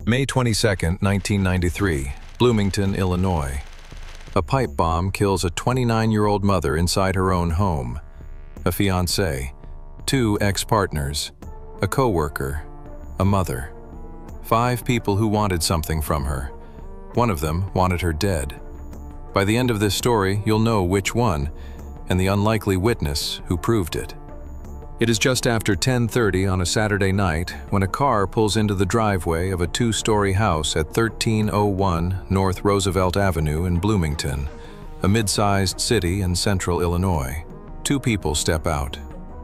May 22, 1993, Bloomington, Illinois. A pipe bomb kills a 29-year-old mother inside her own home. A fiancé, 2 ex-partners, a coworker, a mother. 5 people who wanted something from her. One of them wanted her dead. By the end of this story, you'll know which one, and the unlikely witness who proved it. It is just after 10:30 on a Saturday night when a car pulls into the driveway of a 2-story house at 1301 North Roosevelt Avenue in Bloomington, a mid-sized city in central Illinois. 2 people step out.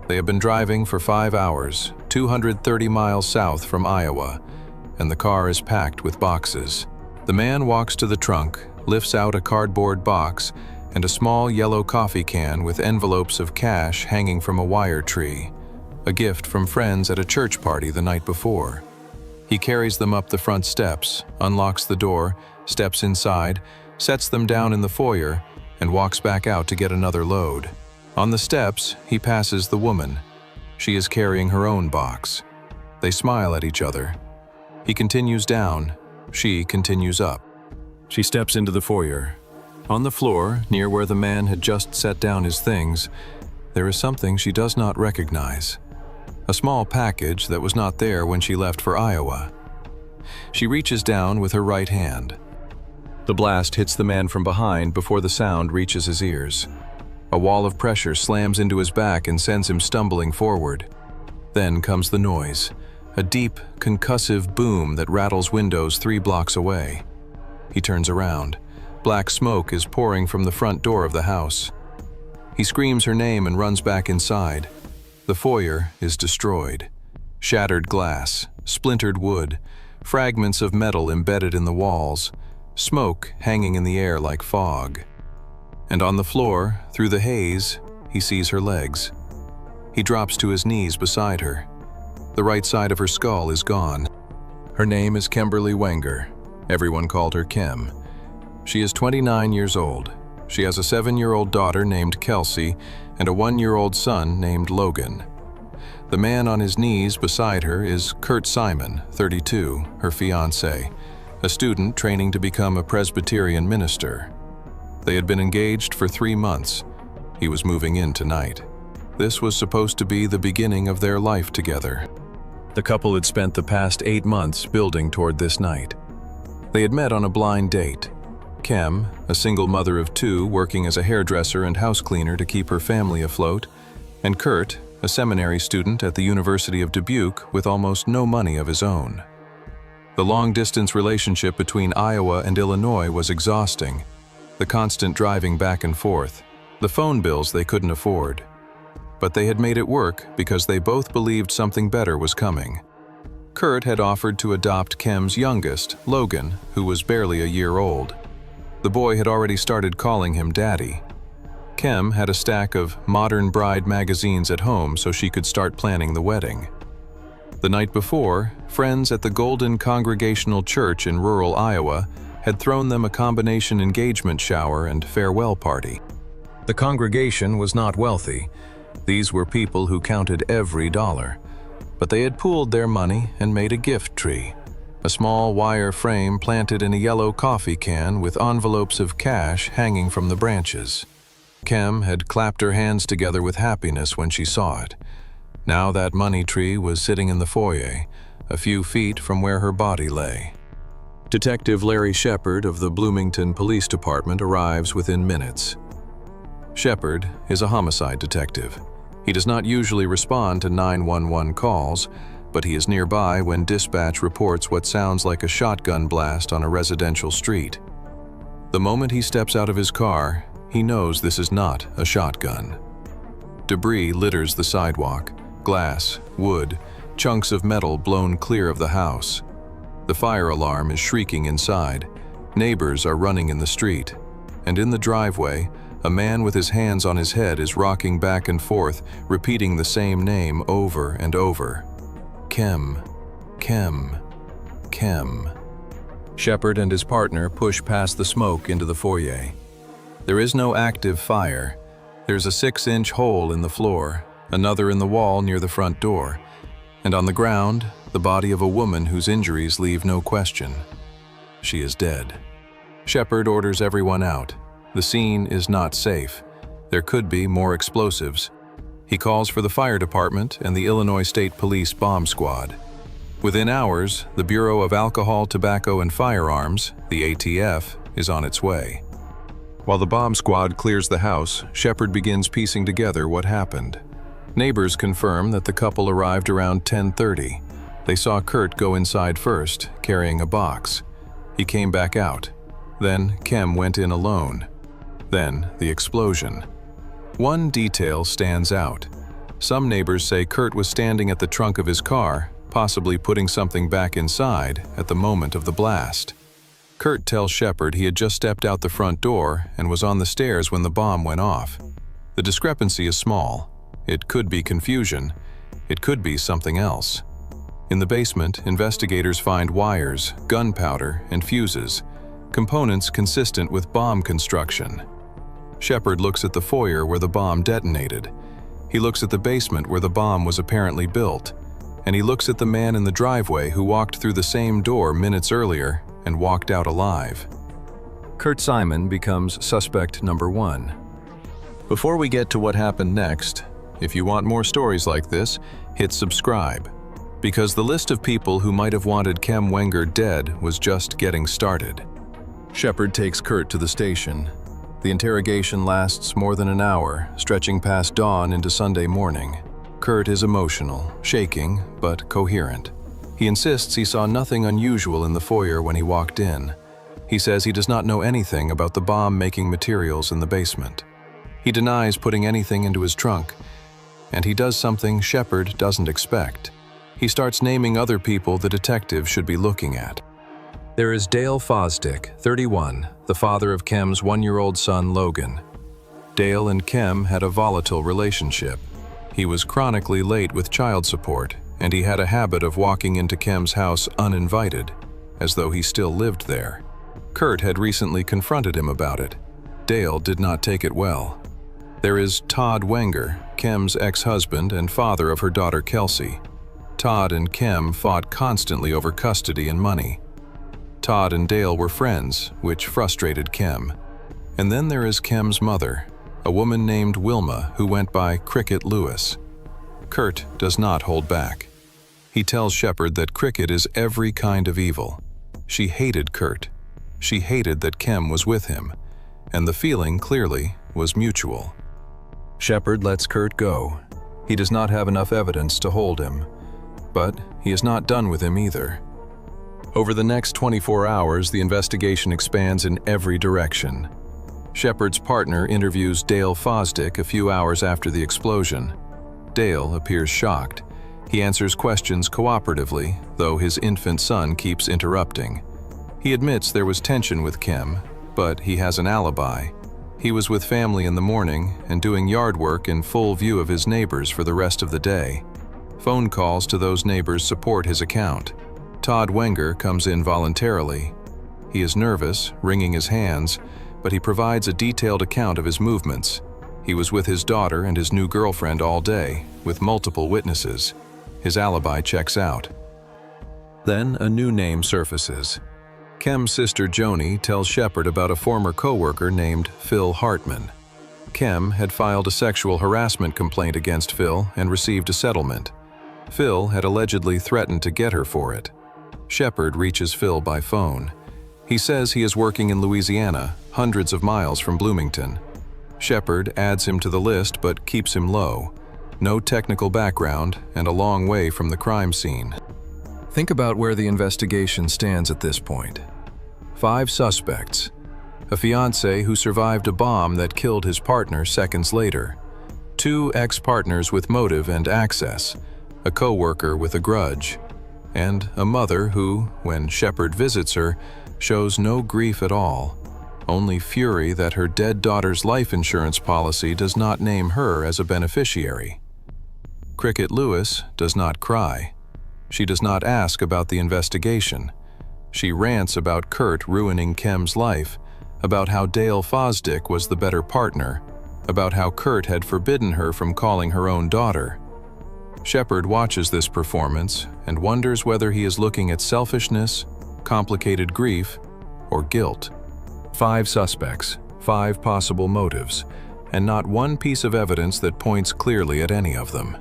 They have been driving for 5 hours, 230 miles south from Iowa, and the car is packed with boxes. The man walks to the trunk, lifts out a cardboard box and a small yellow coffee can with envelopes of cash hanging from a wire tree, a gift from friends at a church party the night before. He carries them up the front steps, unlocks the door, steps inside, sets them down in the foyer, and walks back out to get another load. On the steps, he passes the woman. She is carrying her own box. They smile at each other. He continues down. She continues up. She steps into the foyer. On the floor, near where the man had just set down his things, there is something she does not recognize. A small package that was not there when she left for Iowa. She reaches down with her right hand. The blast hits the man from behind before the sound reaches his ears. A wall of pressure slams into his back and sends him stumbling forward. Then comes the noise, a deep, concussive boom that rattles windows 3 blocks away. He turns around. Black smoke is pouring from the front door of the house. He screams her name and runs back inside. The foyer is destroyed. Shattered glass, splintered wood, fragments of metal embedded in the walls, smoke hanging in the air like fog. And on the floor, through the haze, he sees her legs. He drops to his knees beside her. The right side of her skull is gone. Her name is Kimberly Wenger. Everyone called her Kim. She is 29 years old. She has a 7-year-old daughter named Kelsey and a 1-year-old son named Logan. The man on his knees beside her is Kurt Simon, 32, her fiancé, a student training to become a Presbyterian minister. They had been engaged for 3 months. He was moving in tonight. This was supposed to be the beginning of their life together. The couple had spent the past 8 months building toward this night. They had met on a blind date. Kim, a single mother of 2 working as a hairdresser and house cleaner to keep her family afloat, and Kurt, a seminary student at the University of Dubuque with almost no money of his own. The long-distance relationship between Iowa and Illinois was exhausting, the constant driving back and forth, the phone bills they couldn't afford. But they had made it work because they both believed something better was coming. Kurt had offered to adopt Kim's youngest, Logan, who was barely a year old. The boy had already started calling him Daddy. Kim had a stack of Modern Bride magazines at home so she could start planning the wedding. The night before, friends at the Golden Congregational Church in rural Iowa had thrown them a combination engagement shower and farewell party. The congregation was not wealthy. These were people who counted every dollar. But they had pooled their money and made a gift tree. A small wire frame planted in a yellow coffee can with envelopes of cash hanging from the branches. Kim had clapped her hands together with happiness when she saw it. Now that money tree was sitting in the foyer, a few feet from where her body lay. Detective Larry Shepard of the Bloomington Police Department arrives within minutes. Shepard is a homicide detective. He does not usually respond to 911 calls, but he is nearby when dispatch reports what sounds like a shotgun blast on a residential street. The moment he steps out of his car, he knows this is not a shotgun. Debris litters the sidewalk, glass, wood, chunks of metal blown clear of the house. The fire alarm is shrieking inside. Neighbors are running in the street. And in the driveway, a man with his hands on his head is rocking back and forth, repeating the same name over and over. Kim, Kim, Kim. Shepard and his partner push past the smoke into the foyer. There is no active fire. There's a 6-inch hole in the floor, another in the wall near the front door, and on the ground, the body of a woman whose injuries leave no question. She is dead. Shepard orders everyone out. The scene is not safe. There could be more explosives. He calls for the fire department and the Illinois State Police bomb squad. Within hours, the Bureau of Alcohol, Tobacco, and Firearms, the ATF, is on its way. While the bomb squad clears the house, Shepard begins piecing together what happened. Neighbors confirm that the couple arrived around 10:30. They saw Kurt go inside first, carrying a box. He came back out. Then Kem went in alone. Then the explosion. One detail stands out. Some neighbors say Kurt was standing at the trunk of his car, possibly putting something back inside at the moment of the blast. Kurt tells Shepard he had just stepped out the front door and was on the stairs when the bomb went off. The discrepancy is small. It could be confusion. It could be something else. In the basement, investigators find wires, gunpowder, and fuses, components consistent with bomb construction. Shepard looks at the foyer where the bomb detonated. He looks at the basement where the bomb was apparently built. And he looks at the man in the driveway who walked through the same door minutes earlier and walked out alive. Kurt Simon becomes suspect number 1. Before we get to what happened next, if you want more stories like this, hit subscribe, because the list of people who might have wanted Kem Wenger dead was just getting started. Shepard takes Kurt to the station. The interrogation lasts more than an hour, stretching past dawn into Sunday morning. Kurt is emotional, shaking, but coherent. He insists he saw nothing unusual in the foyer when he walked in. He says he does not know anything about the bomb-making materials in the basement. He denies putting anything into his trunk, and he does something Shepard doesn't expect. He starts naming other people the detective should be looking at. There is Dale Fosdick, 31, the father of Kem's 1-year-old son Logan. Dale and Kem had a volatile relationship. He was chronically late with child support, and he had a habit of walking into Kem's house uninvited, as though he still lived there. Kurt had recently confronted him about it. Dale did not take it well. There is Todd Wenger, Kem's ex-husband and father of her daughter Kelsey. Todd and Kem fought constantly over custody and money. Todd and Dale were friends, which frustrated Kem. And then there is Kem's mother, a woman named Wilma who went by Cricket Lewis. Kurt does not hold back. He tells Shepard that Cricket is every kind of evil. She hated Kurt. She hated that Kem was with him, and the feeling, clearly, was mutual. Shepard lets Kurt go. He does not have enough evidence to hold him, but he is not done with him either. Over the next 24 hours, the investigation expands in every direction. Shepard's partner interviews Dale Fosdick a few hours after the explosion. Dale appears shocked. He answers questions cooperatively, though his infant son keeps interrupting. He admits there was tension with Kem, but he has an alibi. He was with family in the morning and doing yard work in full view of his neighbors for the rest of the day. Phone calls to those neighbors support his account. Todd Wenger comes in voluntarily. He is nervous, wringing his hands, but he provides a detailed account of his movements. He was with his daughter and his new girlfriend all day, with multiple witnesses. His alibi checks out. Then a new name surfaces. Kem's sister Joni tells Shepard about a former coworker named Phil Hartman. Kem had filed a sexual harassment complaint against Phil and received a settlement. Phil had allegedly threatened to get her for it. Shepard reaches Phil by phone. He says he is working in Louisiana, hundreds of miles from Bloomington. Shepard adds him to the list but keeps him low. No technical background and a long way from the crime scene. Think about where the investigation stands at this point. 5 suspects. A fiancé who survived a bomb that killed his partner seconds later. 2 ex-partners with motive and access. A coworker with a grudge. And a mother who, when Shepard visits her, shows no grief at all, only fury that her dead daughter's life insurance policy does not name her as a beneficiary. Cricket Lewis does not cry. She does not ask about the investigation. She rants about Kurt ruining Kem's life, about how Dale Fosdick was the better partner, about how Kurt had forbidden her from calling her own daughter. Shepard watches this performance and wonders whether he is looking at selfishness, complicated grief, or guilt. 5 suspects, 5 possible motives, and not one piece of evidence that points clearly at any of them.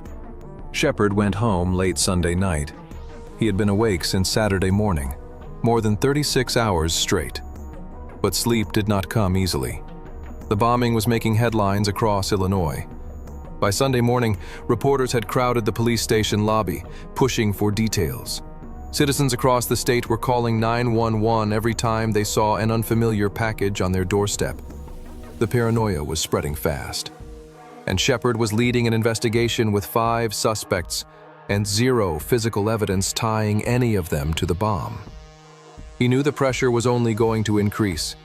Shepard went home late Sunday night. He had been awake since Saturday morning, more than 36 hours straight. But sleep did not come easily. The bombing was making headlines across Illinois. By Sunday morning, reporters had crowded the police station lobby, pushing for details. Citizens across the state were calling 911 every time they saw an unfamiliar package on their doorstep. The paranoia was spreading fast. And Shepard was leading an investigation with 5 suspects and 0 physical evidence tying any of them to the bomb. He knew the pressure was only going to increase.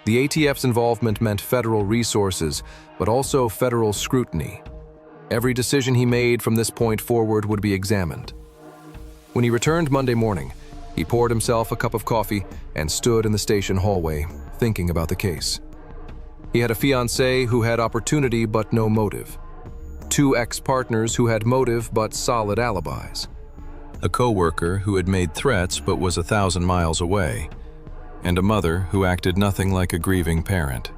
The ATF's involvement meant federal resources, but also federal scrutiny. Every decision he made from this point forward would be examined. When he returned Monday morning, he poured himself a cup of coffee and stood in the station hallway, thinking about the case. He had a fiancé who had opportunity but no motive. 2 ex-partners who had motive but solid alibis. A coworker who had made threats but was 1,000 miles away. And a mother who acted nothing like a grieving parent.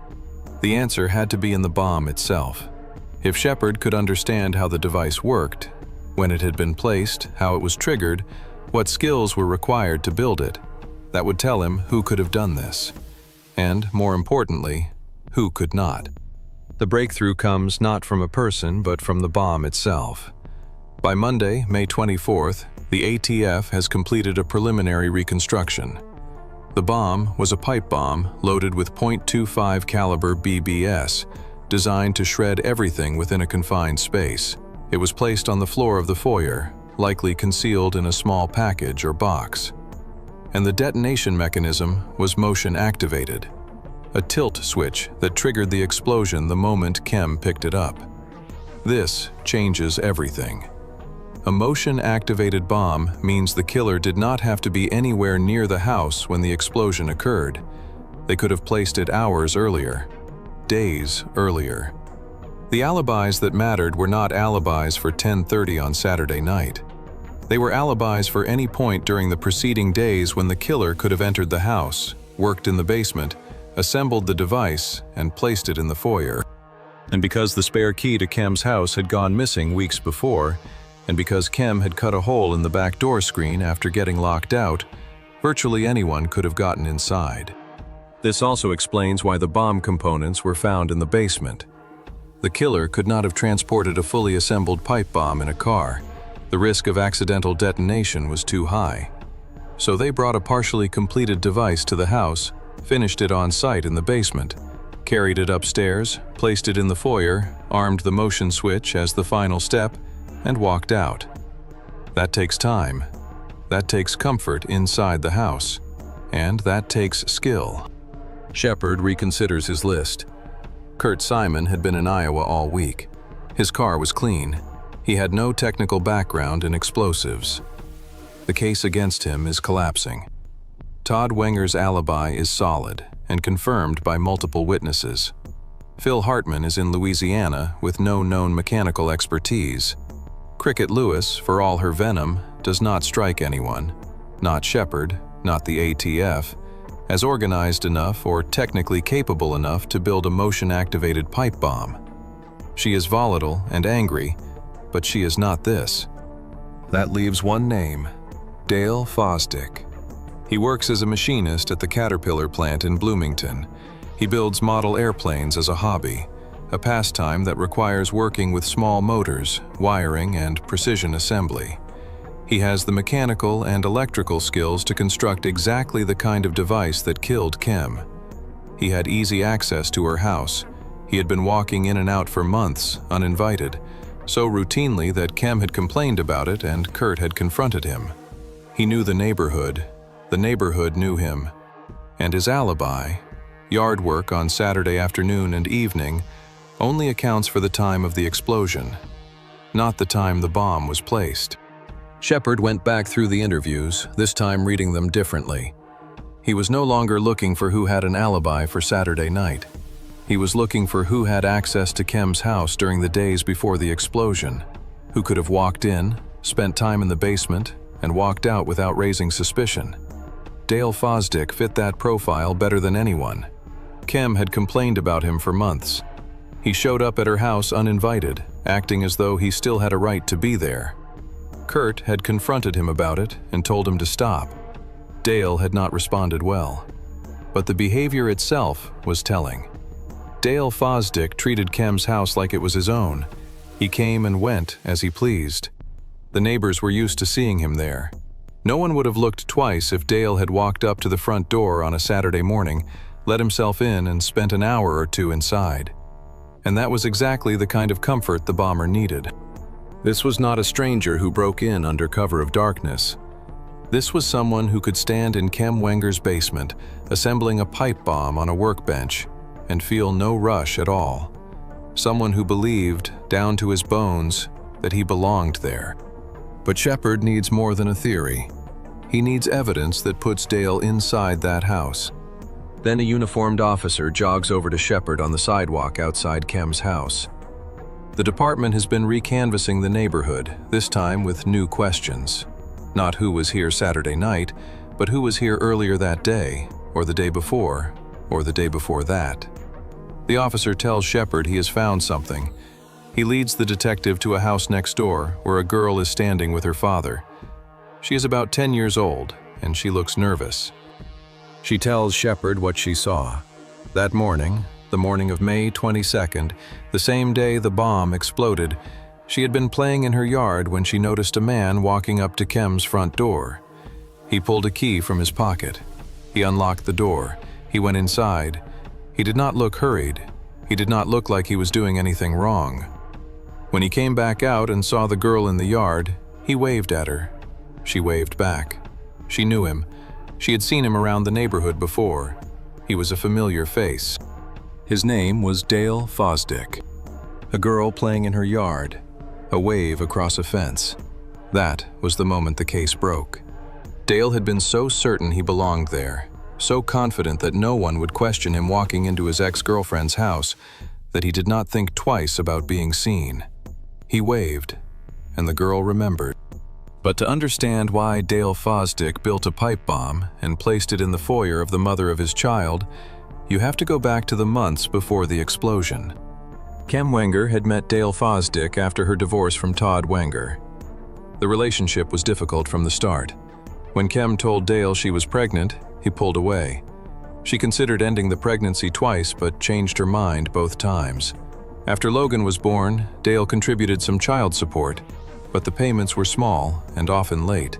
The answer had to be in the bomb itself. If Shepard could understand how the device worked, when it had been placed, how it was triggered, what skills were required to build it, that would tell him who could have done this. And, more importantly, who could not. The breakthrough comes not from a person, but from the bomb itself. By Monday, May 24th, the ATF has completed a preliminary reconstruction. The bomb was a pipe bomb loaded with .25 caliber BBS, designed to shred everything within a confined space. It was placed on the floor of the foyer, likely concealed in a small package or box. And the detonation mechanism was motion activated, a tilt switch that triggered the explosion the moment Kem picked it up. This changes everything. A motion-activated bomb means the killer did not have to be anywhere near the house when the explosion occurred. They could have placed it hours earlier, days earlier. The alibis that mattered were not alibis for 10:30 on Saturday night. They were alibis for any point during the preceding days when the killer could have entered the house, worked in the basement, assembled the device, and placed it in the foyer. And because the spare key to Kem's house had gone missing weeks before, and because Kem had cut a hole in the back door screen after getting locked out, virtually anyone could have gotten inside. This also explains why the bomb components were found in the basement. The killer could not have transported a fully assembled pipe bomb in a car. The risk of accidental detonation was too high. So they brought a partially completed device to the house, finished it on site in the basement, carried it upstairs, placed it in the foyer, armed the motion switch as the final step, and walked out. That takes time. That takes comfort inside the house. And that takes skill. Shepard reconsiders his list. Kurt Simon had been in Iowa all week. His car was clean. He had no technical background in explosives. The case against him is collapsing. Todd Wenger's alibi is solid and confirmed by multiple witnesses. Phil Hartman is in Louisiana with no known mechanical expertise. Cricket Lewis, for all her venom, does not strike anyone, not Shepard, not the ATF, as organized enough or technically capable enough to build a motion-activated pipe bomb. She is volatile and angry, but she is not this. That leaves one name, Dale Fosdick. He works as a machinist at the Caterpillar plant in Bloomington. He builds model airplanes as a hobby, a pastime that requires working with small motors, wiring, and precision assembly. He has the mechanical and electrical skills to construct exactly the kind of device that killed Kem. He had easy access to her house. He had been walking in and out for months, uninvited, so routinely that Kem had complained about it and Kurt had confronted him. He knew the neighborhood knew him. And his alibi, yard work on Saturday afternoon and evening, only accounts for the time of the explosion, not the time the bomb was placed. Shepard went back through the interviews, this time reading them differently. He was no longer looking for who had an alibi for Saturday night. He was looking for who had access to Kem's house during the days before the explosion, who could have walked in, spent time in the basement, and walked out without raising suspicion. Dale Fosdick fit that profile better than anyone. Kim had complained about him for months. He showed up at her house uninvited, acting as though he still had a right to be there. Kurt had confronted him about it and told him to stop. Dale had not responded well. But the behavior itself was telling. Dale Fosdick treated Kim's house like it was his own. He came and went as he pleased. The neighbors were used to seeing him there. No one would have looked twice if Dale had walked up to the front door on a Saturday morning, let himself in, and spent an hour or two inside. And that was exactly the kind of comfort the bomber needed. This was not a stranger who broke in under cover of darkness. This was someone who could stand in Kim Wenger's basement, assembling a pipe bomb on a workbench, and feel no rush at all. Someone who believed, down to his bones, that he belonged there. But Shepard needs more than a theory. He needs evidence that puts Dale inside that house. Then a uniformed officer jogs over to Shepard on the sidewalk outside Kim's house. The department has been recanvassing the neighborhood, this time with new questions. Not who was here Saturday night, but who was here earlier that day, or the day before, or the day before that. The officer tells Shepard he has found something. He leads the detective to a house next door where a girl is standing with her father. She is about 10 years old, and she looks nervous. She tells Shepard what she saw. That morning, the morning of May 22nd, the same day the bomb exploded, she had been playing in her yard when she noticed a man walking up to Kim's front door. He pulled a key from his pocket. He unlocked the door. He went inside. He did not look hurried. He did not look like he was doing anything wrong. When he came back out and saw the girl in the yard, he waved at her. She waved back. She knew him. She had seen him around the neighborhood before. He was a familiar face. His name was Dale Fosdick. A girl playing in her yard. A wave across a fence. That was the moment the case broke. Dale had been so certain he belonged there, so confident that no one would question him walking into his ex-girlfriend's house, that he did not think twice about being seen. He waved, and the girl remembered. But to understand why Dale Fosdick built a pipe bomb and placed it in the foyer of the mother of his child, you have to go back to the months before the explosion. Kim Wenger had met Dale Fosdick after her divorce from Todd Wenger. The relationship was difficult from the start. When Kim told Dale she was pregnant, he pulled away. She considered ending the pregnancy twice but changed her mind both times. After Logan was born, Dale contributed some child support, but the payments were small and often late.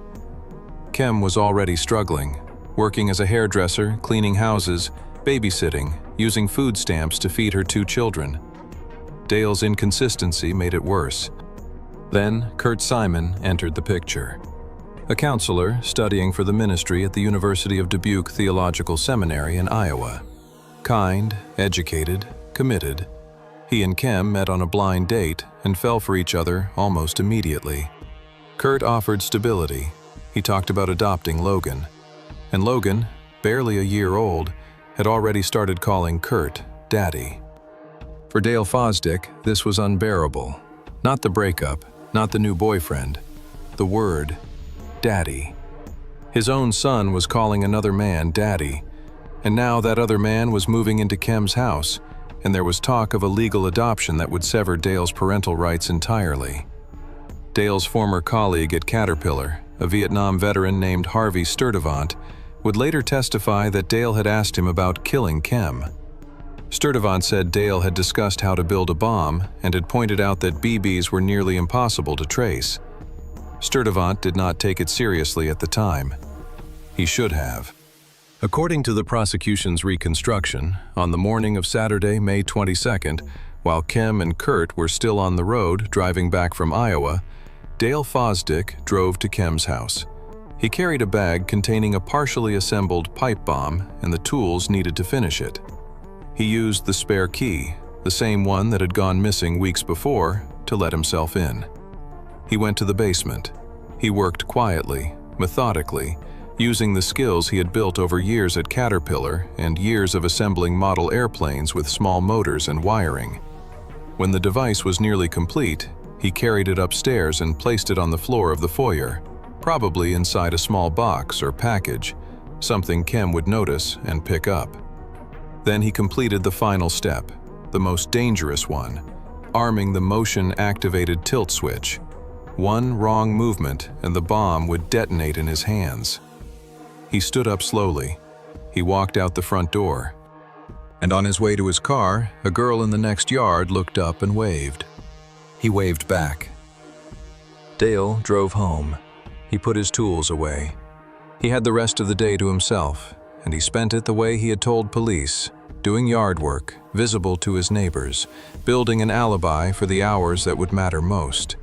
Kim was already struggling, working as a hairdresser, cleaning houses, babysitting, using food stamps to feed her 2 children. Dale's inconsistency made it worse. Then Kurt Simon entered the picture. A counselor studying for the ministry at the University of Dubuque Theological Seminary in Iowa. Kind, educated, committed. He and Kim met on a blind date and fell for each other almost immediately. Kurt offered stability. He talked about adopting Logan. And Logan, barely a year old, had already started calling Kurt Daddy. For Dale Fosdick, this was unbearable. Not the breakup, not the new boyfriend. The word, Daddy. His own son was calling another man Daddy, and now that other man was moving into Kim's house, and there was talk of a legal adoption that would sever Dale's parental rights entirely. Dale's former colleague at Caterpillar, a Vietnam veteran named Harvey Sturdivant, would later testify that Dale had asked him about killing Kim. Sturdivant said Dale had discussed how to build a bomb and had pointed out that BBs were nearly impossible to trace. Sturdivant did not take it seriously at the time. He should have. According to the prosecution's reconstruction, on the morning of Saturday, May 22nd, while Kim and Kurt were still on the road driving back from Iowa, Dale Fosdick drove to Kim's house. He carried a bag containing a partially assembled pipe bomb and the tools needed to finish it. He used the spare key, the same one that had gone missing weeks before, to let himself in. He went to the basement. He worked quietly, methodically, using the skills he had built over years at Caterpillar and years of assembling model airplanes with small motors and wiring. When the device was nearly complete, He carried it upstairs and placed it on the floor of the foyer, probably inside a small box or package, something Kem would notice and pick up. Then he completed the final step, the most dangerous one, arming the motion-activated tilt switch. One wrong movement and the bomb would detonate in his hands. He stood up slowly. He walked out the front door. And on his way to his car, a girl in the next yard looked up and waved. He waved back. Dale drove home. He put his tools away. He had the rest of the day to himself, and he spent it the way he had told police, doing yard work, visible to his neighbors, building an alibi for the hours that would matter most.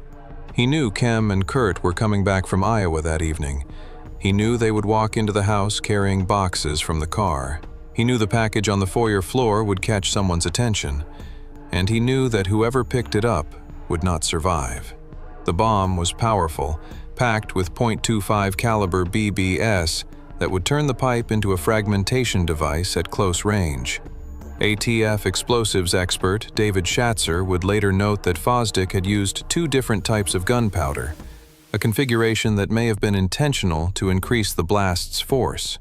He knew Kem and Kurt were coming back from Iowa that evening. He knew they would walk into the house carrying boxes from the car. He knew the package on the foyer floor would catch someone's attention, and he knew that whoever picked it up would not survive. The bomb was powerful, packed with .25 caliber BBS that would turn the pipe into a fragmentation device at close range. ATF explosives expert David Schatzer would later note that Fosdick had used 2 different types of gunpowder, a configuration that may have been intentional to increase the blast's force.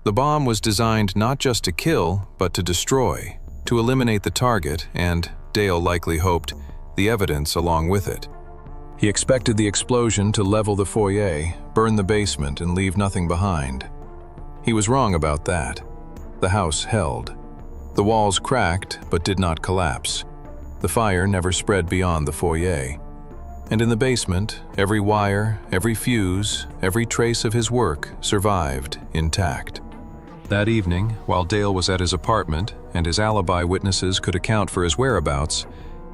The bomb was designed not just to kill, but to destroy, to eliminate the target and, Dale likely hoped, the evidence along with it. He expected the explosion to level the foyer, burn the basement, and leave nothing behind. He was wrong about that. The house held. The walls cracked, but did not collapse. The fire never spread beyond the foyer. And in the basement, every wire, every fuse, every trace of his work survived intact. That evening, while Dale was at his apartment and his alibi witnesses could account for his whereabouts,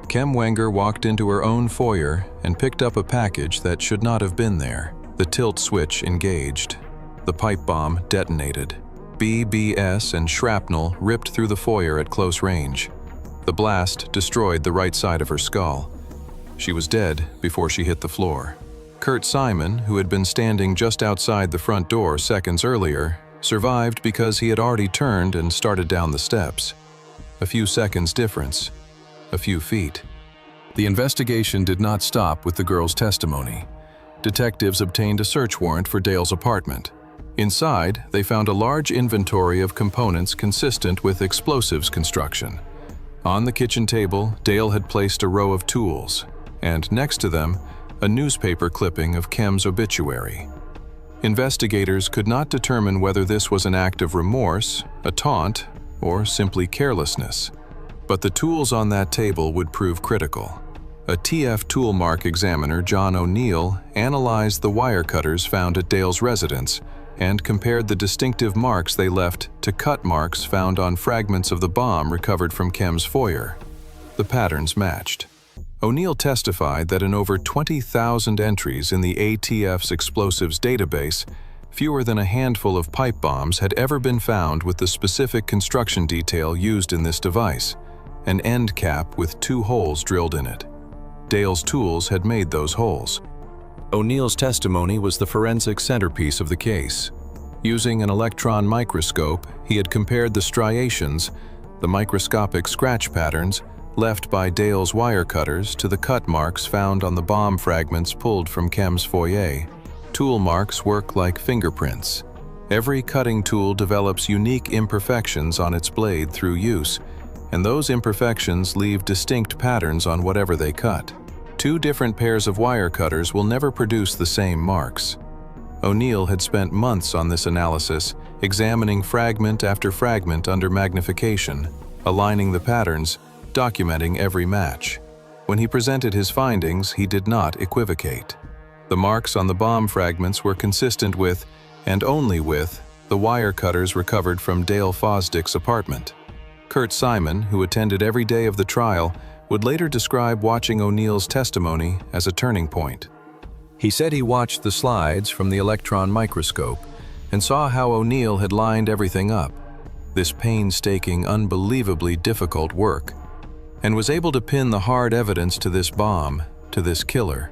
Kem Wenger walked into her own foyer and picked up a package that should not have been there. The tilt switch engaged. The pipe bomb detonated. BBS and shrapnel ripped through the foyer at close range. The blast destroyed the right side of her skull. She was dead before she hit the floor. Kurt Simon, who had been standing just outside the front door seconds earlier, survived because he had already turned and started down the steps. A few seconds difference. A few feet. The investigation did not stop with the girl's testimony. Detectives obtained a search warrant for Dale's apartment. Inside, they found a large inventory of components consistent with explosives construction. On the kitchen table, Dale had placed a row of tools, and next to them, a newspaper clipping of Kem's obituary. Investigators could not determine whether this was an act of remorse, a taunt, or simply carelessness. But the tools on that table would prove critical. A TF toolmark examiner, John O'Neill, analyzed the wire cutters found at Dale's residence and compared the distinctive marks they left to cut marks found on fragments of the bomb recovered from Kem's foyer. The patterns matched. O'Neill testified that in over 20,000 entries in the ATF's explosives database, fewer than a handful of pipe bombs had ever been found with the specific construction detail used in this device, an end cap with 2 holes drilled in it. Dale's tools had made those holes. O'Neill's testimony was the forensic centerpiece of the case. Using an electron microscope, he had compared the striations, the microscopic scratch patterns, left by Dale's wire cutters to the cut marks found on the bomb fragments pulled from Kem's foyer. Tool marks work like fingerprints. Every cutting tool develops unique imperfections on its blade through use, and those imperfections leave distinct patterns on whatever they cut. 2 different pairs of wire cutters will never produce the same marks. O'Neill had spent months on this analysis, examining fragment after fragment under magnification, aligning the patterns, documenting every match. When he presented his findings, he did not equivocate. The marks on the bomb fragments were consistent with, and only with, the wire cutters recovered from Dale Fosdick's apartment. Kurt Simon, who attended every day of the trial, would later describe watching O'Neill's testimony as a turning point. He said he watched the slides from the electron microscope and saw how O'Neill had lined everything up, this painstaking, unbelievably difficult work, and was able to pin the hard evidence to this bomb, to this killer.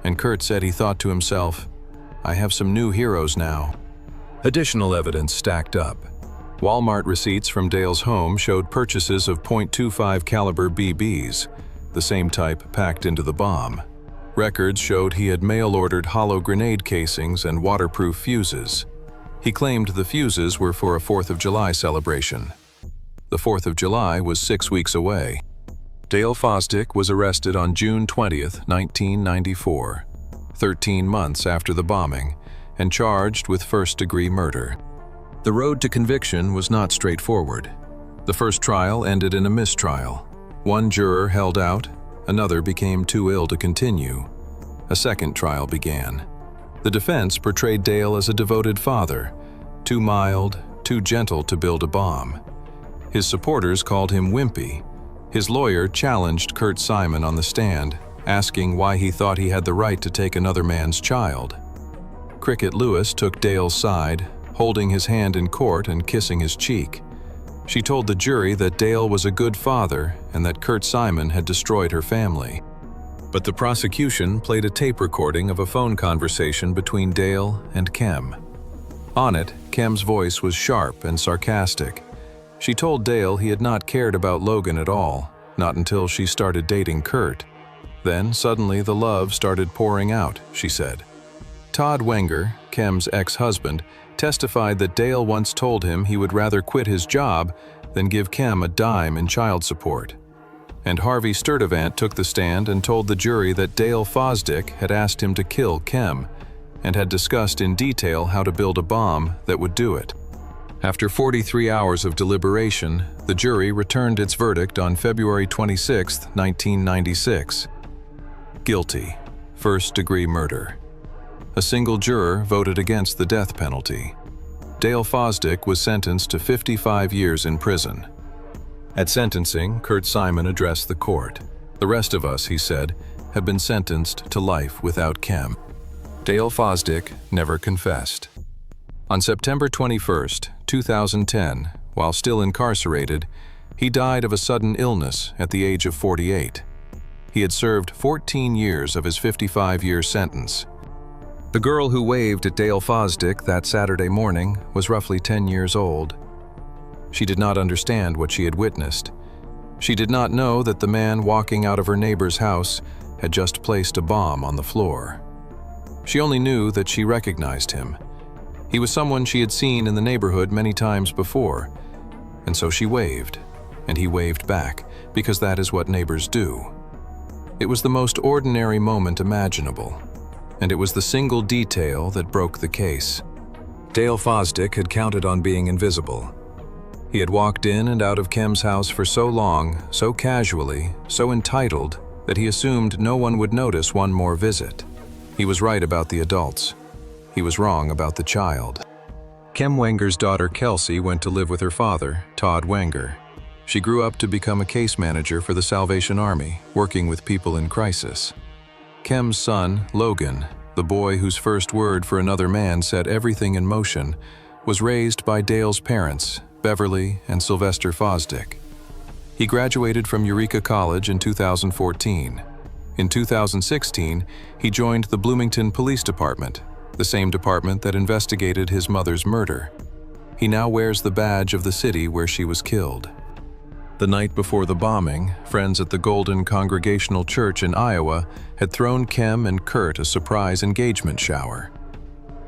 And Kurt said he thought to himself, "I have some new heroes now." Additional evidence stacked up. Walmart receipts from Dale's home showed purchases of .25 caliber BBs. the same type packed into the bomb. Records showed he had mail-ordered hollow grenade casings and waterproof fuses. He claimed the fuses were for a 4th of July celebration. The 4th of July was 6 weeks away. Dale Fosdick was arrested on June 20, 1994, 13 months after the bombing, and charged with first-degree murder. The road to conviction was not straightforward. The first trial ended in a mistrial. One juror held out, another became too ill to continue. A second trial began. The defense portrayed Dale as a devoted father, too mild, too gentle to build a bomb. His supporters called him wimpy. His lawyer challenged Kurt Simon on the stand, asking why he thought he had the right to take another man's child. Cricket Lewis took Dale's side, holding his hand in court and kissing his cheek. She told the jury that Dale was a good father and that Kurt Simon had destroyed her family. But the prosecution played a tape recording of a phone conversation between Dale and Kem. On it, Kem's voice was sharp and sarcastic. She told Dale he had not cared about Logan at all, not until she started dating Kurt. Then, suddenly, the love started pouring out, she said. Todd Wenger, Kem's ex-husband, testified that Dale once told him he would rather quit his job than give Kem a dime in child support. And Harvey Sturdivant took the stand and told the jury that Dale Fosdick had asked him to kill Kem and had discussed in detail how to build a bomb that would do it. After 43 hours of deliberation, the jury returned its verdict on February 26, 1996. Guilty, first-degree murder. A single juror voted against the death penalty. Dale Fosdick was sentenced to 55 years in prison. At sentencing, Kurt Simon addressed the court. The rest of us, he said, have been sentenced to life without Kem. Dale Fosdick never confessed. On September 21, 2010, while still incarcerated, he died of a sudden illness at the age of 48. He had served 14 years of his 55-year sentence. The girl who waved at Dale Fosdick that Saturday morning was roughly 10 years old. She did not understand what she had witnessed. She did not know that the man walking out of her neighbor's house had just placed a bomb on the floor. She only knew that she recognized him. He was someone she had seen in the neighborhood many times before, and so she waved, and he waved back, because that is what neighbors do. It was the most ordinary moment imaginable, and it was the single detail that broke the case. Dale Fosdick had counted on being invisible. He had walked in and out of Kem's house for so long, so casually, so entitled, that he assumed no one would notice one more visit. He was right about the adults. He was wrong about the child. Kem Wenger's daughter Kelsey went to live with her father, Todd Wenger. She grew up to become a case manager for the Salvation Army, working with people in crisis. Kem's son, Logan, the boy whose first word for another man set everything in motion, was raised by Dale's parents, Beverly and Sylvester Fosdick. He graduated from Eureka College in 2014. In 2016, he joined the Bloomington Police Department, the same department that investigated his mother's murder. He now wears the badge of the city where she was killed. The night before the bombing, friends at the Golden Congregational Church in Iowa had thrown Kem and Kurt a surprise engagement shower.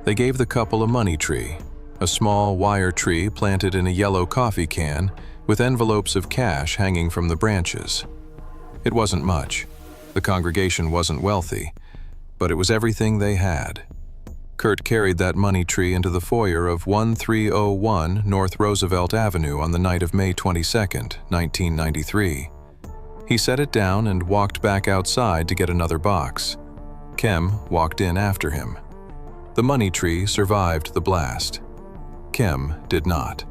They gave the couple a money tree, a small wire tree planted in a yellow coffee can with envelopes of cash hanging from the branches. It wasn't much. The congregation wasn't wealthy, but it was everything they had. Kurt carried that money tree into the foyer of 1301 North Roosevelt Avenue on the night of May 22, 1993. He set it down and walked back outside to get another box. Kem walked in after him. The money tree survived the blast. Kem did not.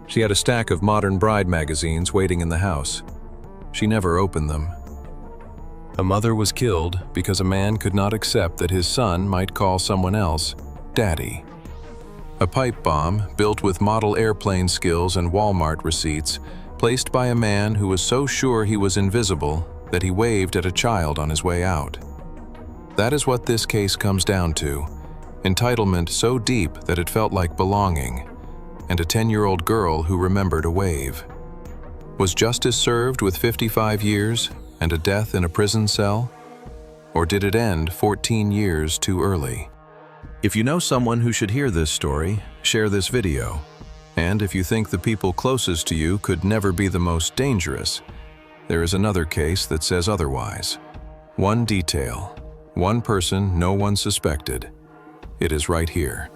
She had a stack of Modern Bride magazines waiting in the house. She never opened them. A mother was killed because a man could not accept that his son might call someone else Daddy. A pipe bomb built with model airplane skills and Walmart receipts, placed by a man who was so sure he was invisible that he waved at a child on his way out. That is what this case comes down to: entitlement so deep that it felt like belonging, and a 10-year-old girl who remembered a wave. Was justice served with 55 years, and a death in a prison cell? Or did it end 14 years too early? If you know someone who should hear this story, share this video. And if you think the people closest to you could never be the most dangerous, there is another case that says otherwise. One detail, one person no one suspected. It is right here.